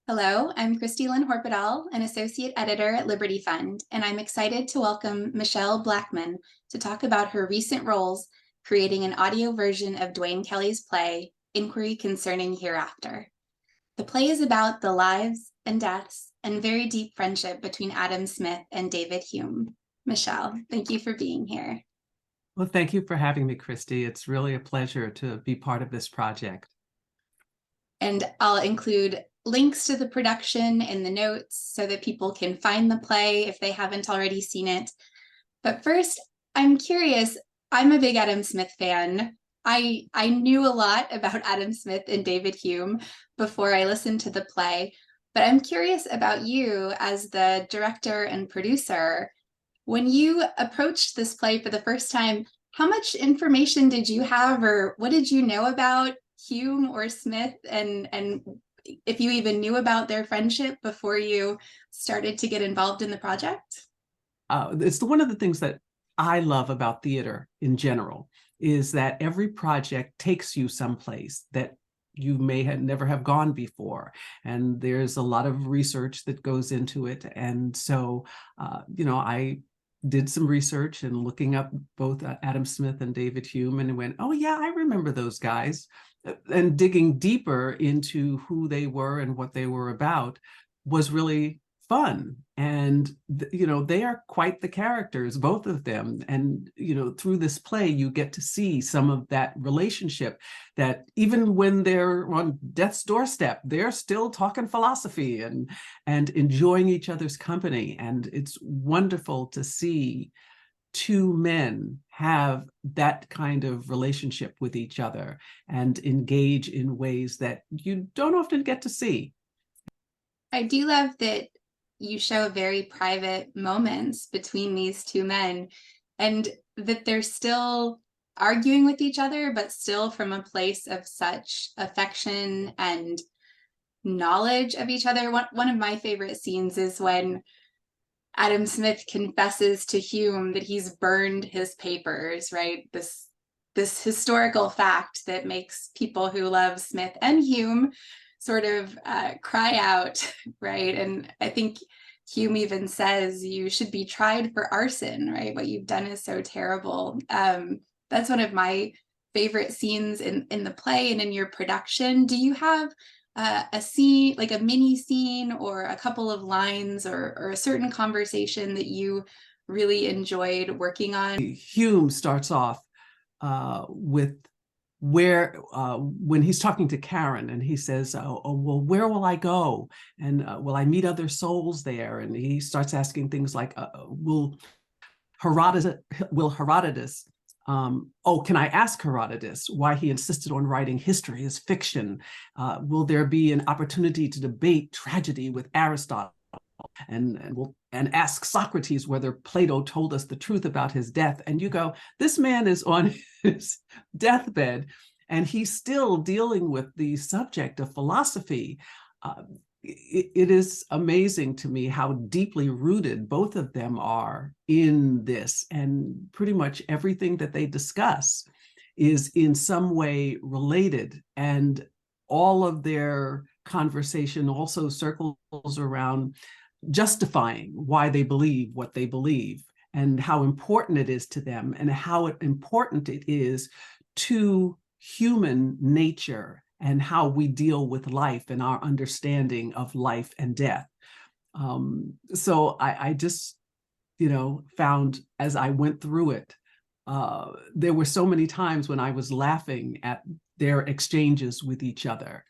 Hello, I'm Christy Lynn Horpadal, an associate editor at Liberty Fund, and I'm excited to welcome Michelle Blackmon to talk about her recent roles creating an audio version of Duane Kelly's play, Enquiry Concerning the Hereafter. The play is about the lives and deaths and very deep friendship between Adam Smith and David Hume. Michelle, thank you for being here. Well, thank you for having me, Christy. It's really a pleasure to be part of this project. And I'll include links to the production in the notes so that people can find the play if they haven't already seen it. But first, I'm curious. I'm a big Adam Smith fan. I knew a lot about Adam Smith and David Hume before I listened to the play, but I'm curious about you as the director and producer. When you approached this play for the first time, how much information did you have, or what did you know about Hume or Smith, and if you even knew about their friendship before you started to get involved in the project? It's one of the things that I love about theater in general, is that every project takes you someplace that you may have never have gone before. And there's a lot of research that goes into it. And so, I did some research and looking up both Adam Smith and David Hume and went, oh yeah, I remember those guys. And digging deeper into who they were and what they were about was really fun. And, they are quite the characters, both of them. And, through this play, you get to see some of that relationship that even when they're on death's doorstep, they're still talking philosophy and enjoying each other's company. And it's wonderful to see two men have that kind of relationship with each other and engage in ways that you don't often get to see. I do love that you show very private moments between these two men and that they're still arguing with each other, but still from a place of such affection and knowledge of each other. One of my favorite scenes is when Adam Smith confesses to Hume that he's burned his papers, right? This historical fact that makes people who love Smith and Hume sort of cry out, right? And I think Hume even says you should be tried for arson, right? What you've done is so terrible. That's one of my favorite scenes in the play and in your production. Do you have a scene, like a mini scene or a couple of lines or a certain conversation that you really enjoyed working on? Hume starts off with when he's talking to Charon and he says, well, where will I go? And will I meet other souls there? And he starts asking things like, will Herodotus can I ask Herodotus why he insisted on writing history as fiction? Will there be an opportunity to debate tragedy with Aristotle? And ask Socrates whether Plato told us the truth about his death. And you go, this man is on his deathbed and he's still dealing with the subject of philosophy. It is amazing to me how deeply rooted both of them are in this, and pretty much everything that they discuss is in some way related, and all of their conversation also circles around justifying why they believe what they believe and how important it is to them and how important it is to human nature and how we deal with life and our understanding of life and death. So I just, found as I went through it, there were so many times when I was laughing at their exchanges with each other.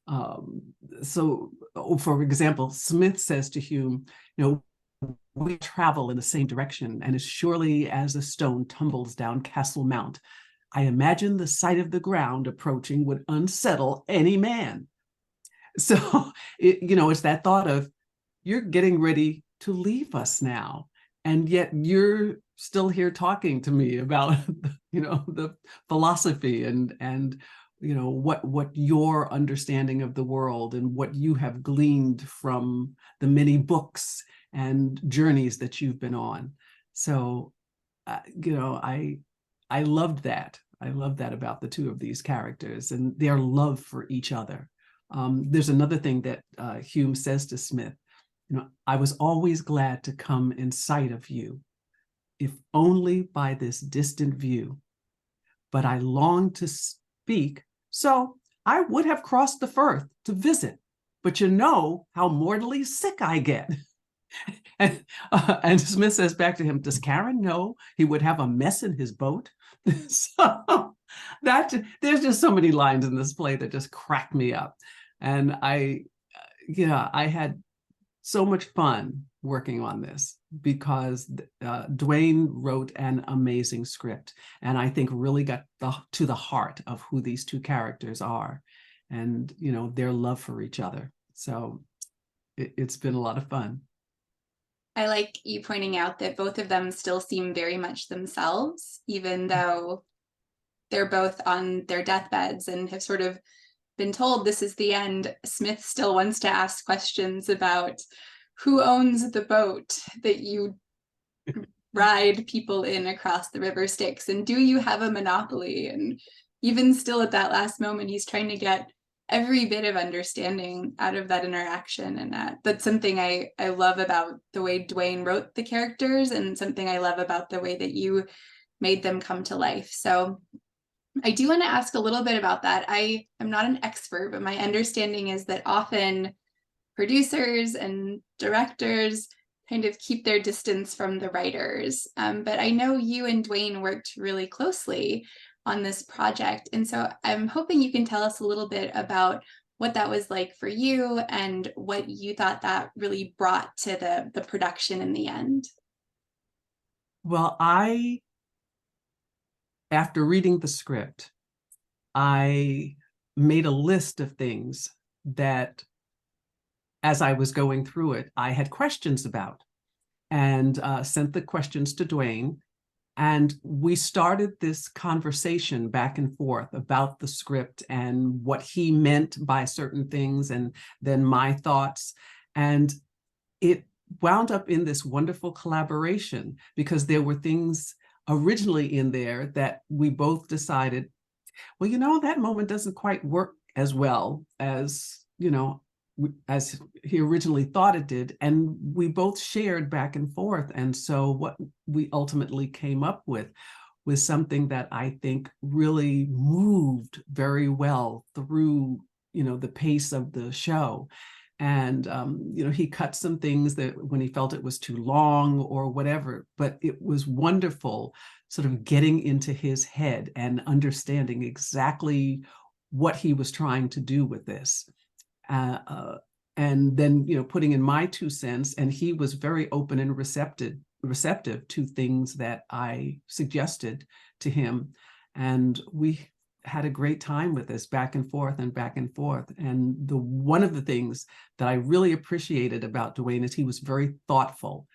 For example, Smith says to Hume, we travel in the same direction, and as surely as a stone tumbles down Castle Mount, I imagine the sight of the ground approaching would unsettle any man. So, it's that thought of, you're getting ready to leave us now, and yet you're still here talking to me about, the philosophy and what your understanding of the world and what you have gleaned from the many books and journeys that you've been on. So, I loved that. I love that about the two of these characters and their love for each other. There's another thing that Hume says to Smith, I was always glad to come in sight of you, if only by this distant view, but I longed to speak, so I would have crossed the firth to visit, but you know how mortally sick I get. And Smith says back to him, does Charon know he would have a mess in his boat? So there's just so many lines in this play that just crack me up. And I had so much fun working on this because Duane wrote an amazing script, and I think really got to the heart of who these two characters are, and their love for each other. So it's been a lot of fun. I like you pointing out that both of them still seem very much themselves, even though they're both on their deathbeds and have sort of been told this is the end. Smith still wants to ask questions about who owns the boat that you ride people in across the river Styx, and do you have a monopoly? And even still at that last moment, he's trying to get every bit of understanding out of that interaction. And that's something I love about the way Duane wrote the characters, and something I love about the way that you made them come to life. So I do want to ask a little bit about that. I am not an expert, but my understanding is that often producers and directors kind of keep their distance from the writers. But I know you and Duane worked really closely on this project. And so I'm hoping you can tell us a little bit about what that was like for you and what you thought that really brought to the production in the end. Well, after reading the script, I made a list of things that, as I was going through it, I had questions about, and sent the questions to Duane. And we started this conversation back and forth about the script and what he meant by certain things, and then my thoughts. And it wound up in this wonderful collaboration because there were things originally in there that we both decided, well, that moment doesn't quite work as well as he originally thought it did. And we both shared back and forth. And so what we ultimately came up with was something that I think really moved very well through, the pace of the show. And, he cut some things that when he felt it was too long or whatever, but it was wonderful sort of getting into his head and understanding exactly what he was trying to do with this. And then, putting in my 2 cents, and he was very open and receptive to things that I suggested to him. And we had a great time with this back and forth and back and forth. And one of the things that I really appreciated about Duane is he was very thoughtful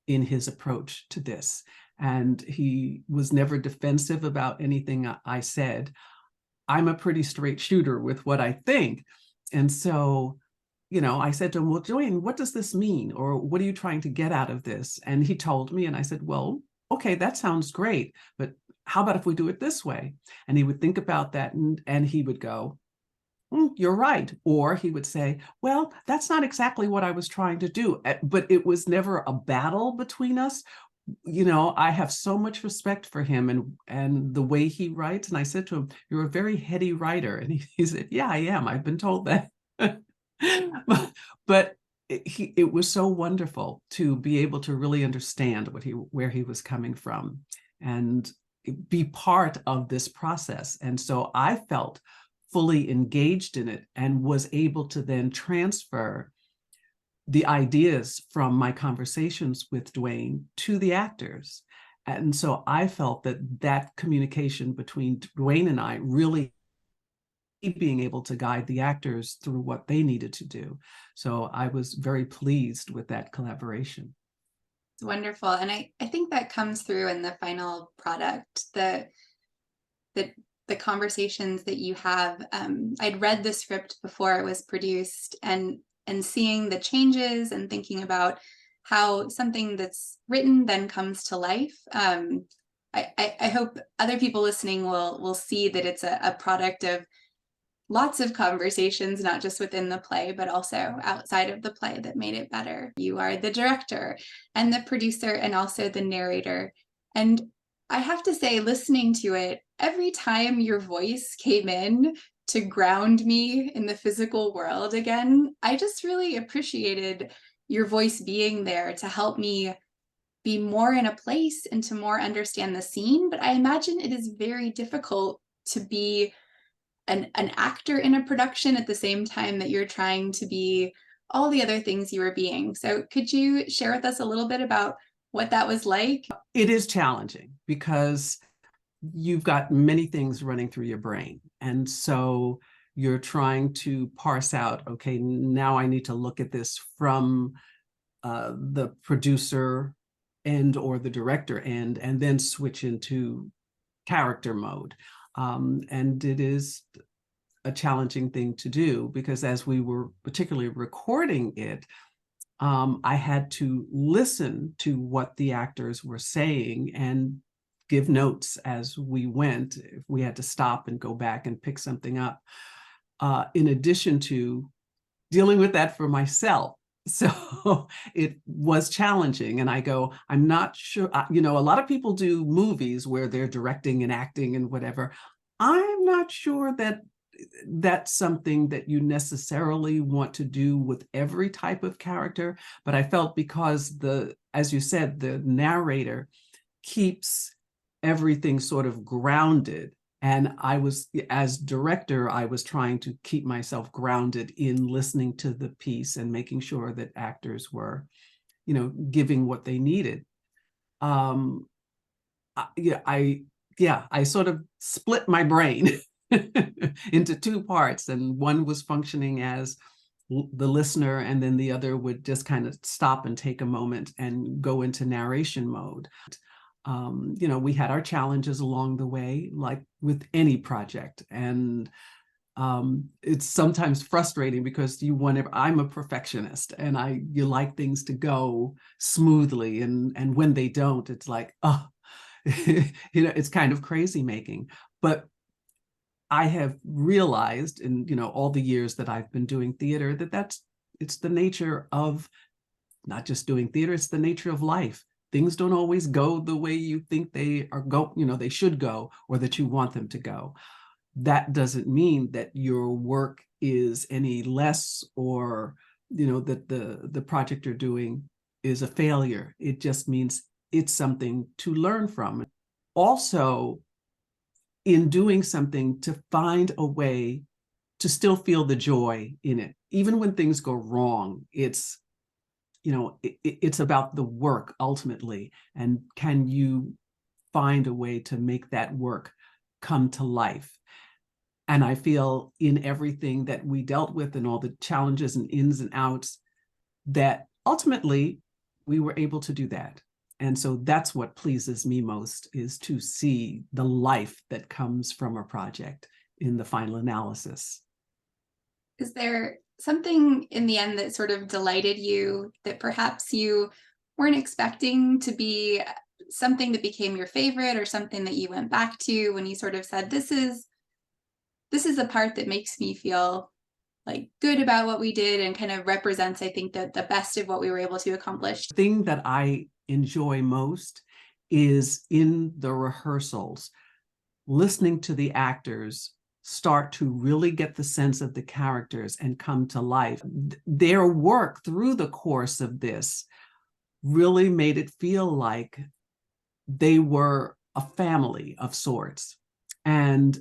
in his approach to this. And he was never defensive about anything I said. I'm a pretty straight shooter with what I think. And so, I said to him, well, Duane, what does this mean? Or what are you trying to get out of this? And he told me, and I said, well, okay, that sounds great, but how about if we do it this way? And he would think about that, and he would go, you're right. Or he would say, well, that's not exactly what I was trying to do. But it was never a battle between us. I have so much respect for him and the way he writes. And I said to him, you're a very heady writer. And he said, yeah, I am. I've been told that. But it was so wonderful to be able to really understand where he was coming from and be part of this process. And so I felt fully engaged in it and was able to then transfer the ideas from my conversations with Duane to the actors. And so I felt that communication between Duane and I really being able to guide the actors through what they needed to do. So I was very pleased with that collaboration. It's wonderful. And I think that comes through in the final product, the conversations that you have. I'd read the script before it was produced, and seeing the changes and thinking about how something that's written then comes to life. I hope other people listening will see that it's a product of lots of conversations, not just within the play, but also outside of the play that made it better. You are the director and the producer and also the narrator. And I have to say, listening to it, every time your voice came in to ground me in the physical world again, I just really appreciated your voice being there to help me be more in a place and to more understand the scene. But I imagine it is very difficult to be an actor in a production at the same time that you're trying to be all the other things you were being. So could you share with us a little bit about what that was like? It is challenging because you've got many things running through your brain. And so you're trying to parse out, okay, now I need to look at this from the producer end or the director end, and then switch into character mode. And it is a challenging thing to do because as we were particularly recording it, I had to listen to what the actors were saying and give notes as we went. If we had to stop and go back and pick something up, in addition to dealing with that for myself. So it was challenging. And I go, I'm not sure, you know, a lot of people do movies where they're directing and acting and whatever. I'm not sure that that's something that you necessarily want to do with every type of character. But I felt because as you said, the narrator keeps everything sort of grounded. And as director, I was trying to keep myself grounded in listening to the piece and making sure that actors were, you know, giving what they needed. I sort of split my brain into two parts, and one was functioning as the listener, and then the other would just kind of stop and take a moment and go into narration mode. You know, we had our challenges along the way, like with any project. And it's sometimes frustrating because I'm a perfectionist and you like things to go smoothly. And when they don't, it's like, oh, you know, it's kind of crazy making. But I have realized in, you know, all the years that I've been doing theater that it's the nature of not just doing theater, it's the nature of life. Things don't always go the way you think they should go, or that you want them to go. That doesn't mean that your work is any less, or, you know, that the project you're doing is a failure. It just means it's something to learn from. Also, in doing something, to find a way to still feel the joy in it, even when things go wrong. It's, you know, it's about the work ultimately, and can you find a way to make that work come to life? And I feel in everything that we dealt with and all the challenges and ins and outs, that ultimately we were able to do that. And so that's what pleases me most, is to see the life that comes from a project in the final analysis. Is there something in the end that sort of delighted you that perhaps you weren't expecting to be something that became your favorite, or something that you went back to when you sort of said, this is the part that makes me feel like good about what we did and kind of represents, I think, that the best of what we were able to accomplish? The thing that I enjoy most is in the rehearsals, listening to the actors start to really get the sense of the characters and come to life. Their work through the course of this really made it feel like they were a family of sorts, and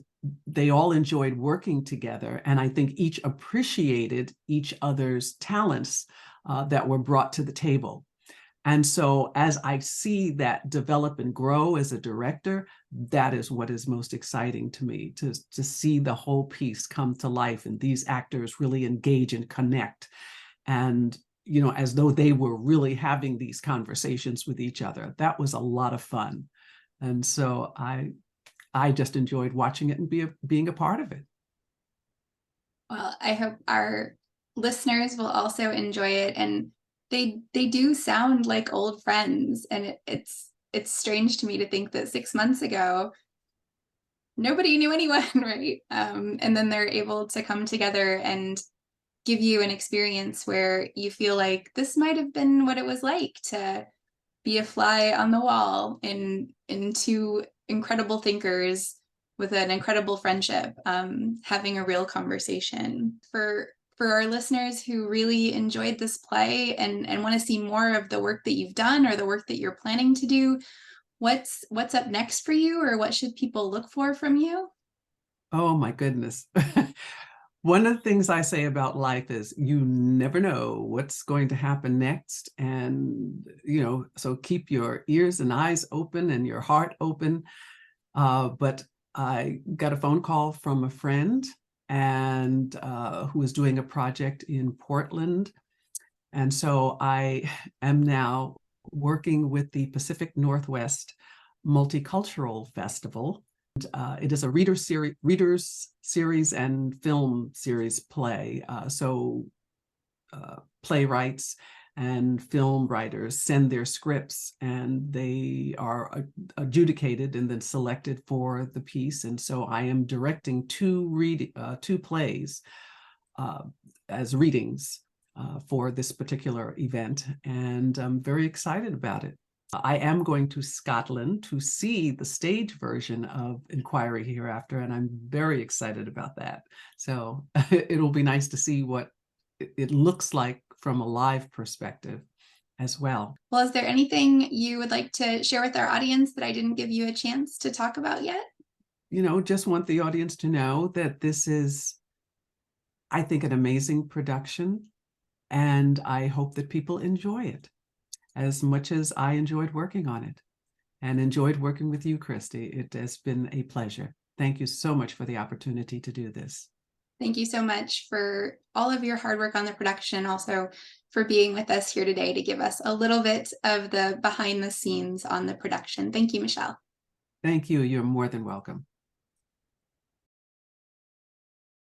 they all enjoyed working together. And I think each appreciated each other's talents that were brought to the table. And so as I see that develop and grow as a director, that is what is most exciting to me, to see the whole piece come to life and these actors really engage and connect. And, you know, as though they were really having these conversations with each other. That was a lot of fun. And so I just enjoyed watching it and being a part of it. Well, I hope our listeners will also enjoy it. And they do sound like old friends. And it's strange to me to think that 6 months ago, nobody knew anyone, right? And then they're able to come together and give you an experience where you feel like this might have been what it was like to be a fly on the wall in two incredible thinkers with an incredible friendship, having a real conversation. For our listeners who really enjoyed this play and want to see more of the work that you've done or the work that you're planning to do, what's up next for you, or what should people look for from you? Oh my goodness. One of the things I say about life is you never know what's going to happen next. And, so keep your ears and eyes open and your heart open. But I got a phone call from a friend and who is doing a project in Portland. And so I am now working with the Pacific Northwest Multicultural Festival. It is a readers series and film series play. Playwrights and film writers send their scripts, and they are adjudicated and then selected for the piece. And so I am directing two plays as readings for this particular event, and I'm very excited about it. I am going to Scotland to see the stage version of Enquiry Hereafter, and I'm very excited about that. So it'll be nice to see what it looks like from a live perspective as well. Well, is there anything you would like to share with our audience that I didn't give you a chance to talk about yet? Just want the audience to know that this is, I think, an amazing production, and I hope that people enjoy it as much as I enjoyed working on it and enjoyed working with you, Christy. It has been a pleasure. Thank you so much for the opportunity to do this. Thank you so much for all of your hard work on the production, also for being with us here today to give us a little bit of the behind the scenes on the production. Thank you, Michelle. Thank you. You're more than welcome.